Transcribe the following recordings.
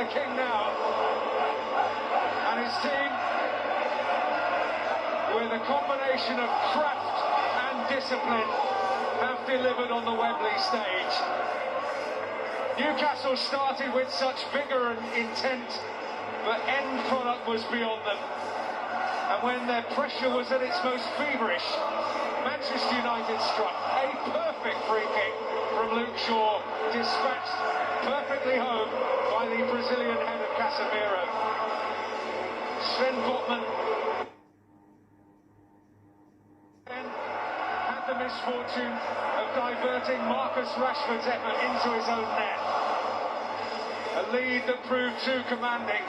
the king now. And his team, with a combination of craft and discipline, have delivered on the Wembley stage. Newcastle started with such vigour and intent, but end product was beyond them. And when their pressure was at its most feverish, Manchester United struck a perfect free kick from Luke Shaw, dispatched perfectly home by the Brazilian head of Casemiro. Sven Botman had the misfortune of diverting Marcus Rashford's effort into his own net. A lead that proved too commanding.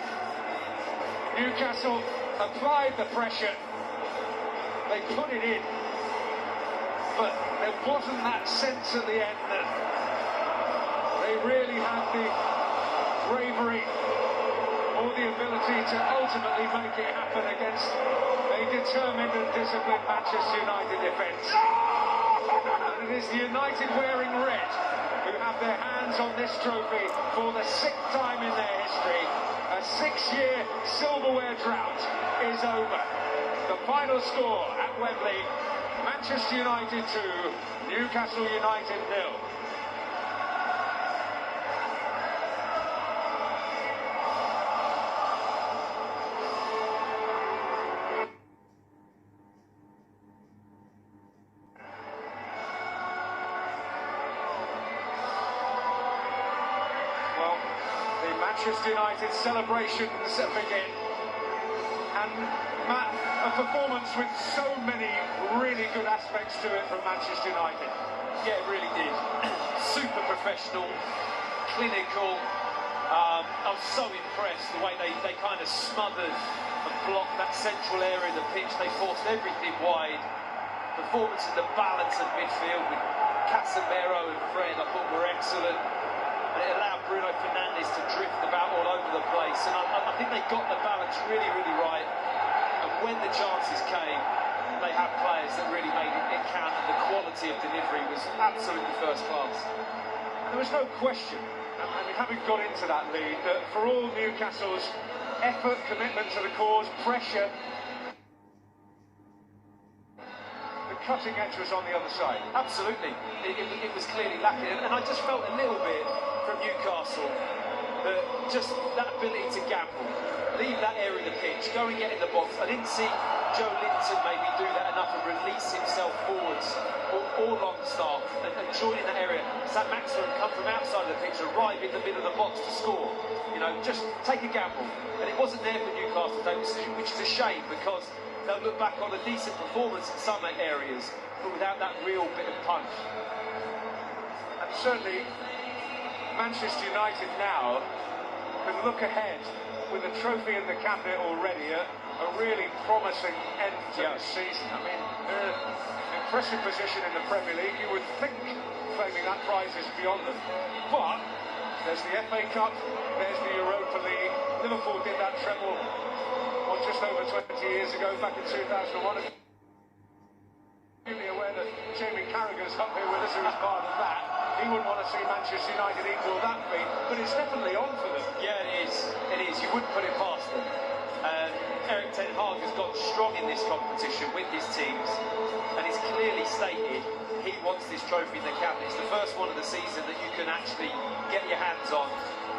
Newcastle applied the pressure. They put it in. But there wasn't that sense at the end that they really had the bravery or the ability to ultimately make it happen against a determined and disciplined Manchester United defence. And it is the United wearing red who have their hands on this trophy for the 6th time in their history. A 6-year silverware drought is over. The final score at Wembley: Manchester United 2, Newcastle United 0. Well, the Manchester United celebrations begin. And Matt, a performance with so many really good aspects to it from Manchester United. Yeah, it really did. Super professional, clinical. I was so impressed the way they kind of smothered and blocked that central area of the pitch. They forced everything wide. Performance in the balance of midfield with Casemiro and Fred, I thought, were excellent. And it allowed Bruno Fernandes to drift about all over the place. And I think they got the balance really, really right. And when the chances came, they had players that really made it count, and the quality of delivery was absolutely first class. There was no question, and having got into that lead, that for all Newcastle's effort, commitment to the cause, pressure, the cutting edge was on the other side. Absolutely. It was clearly lacking. And I just felt a little bit from Newcastle that just that ability to gamble, leave that area of the pitch, go and get in the box. I didn't see Joe Linton maybe do that enough and release himself forwards or Longstaff and join in that area. Sam Maxwell come from outside of the pitch, arrive in the middle of the box to score. You know, just take a gamble. And it wasn't there for Newcastle today, which is a shame, because they'll look back on a decent performance in some areas, but without that real bit of punch. And certainly Manchester United now can look ahead with a trophy in the cabinet already, a really promising end to this season. I mean, they're in an impressive position in the Premier League. You would think claiming that prize is beyond them. But there's the FA Cup, there's the Europa League. Liverpool did that treble just over 20 years ago, back in 2001. Acutely aware that Jamie Carragher's up here with us, who was part of that. He wouldn't want to see Manchester United equal that feat, but it's definitely on for them. Yeah, it is. It is. You wouldn't put it past them. Erik ten Hag has got strong in this competition with his teams, and he's clearly stated he wants this trophy in the cabinet. It's the first one of the season that you can actually get your hands on.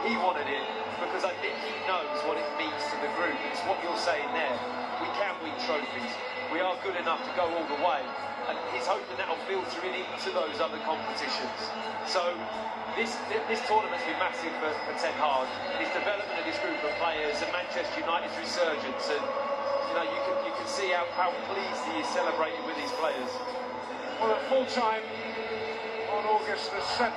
He wanted it because I think he knows what it means to the group. It's what you're saying there. We can win trophies. We are good enough to go all the way. And he's hoping that'll filter into those other competitions. So this tournament's been massive for Ten Hag. His development of this group of players and Manchester United's resurgence, and you know you can see how pleased he is celebrating with these players. Well, at full time on August the 7th,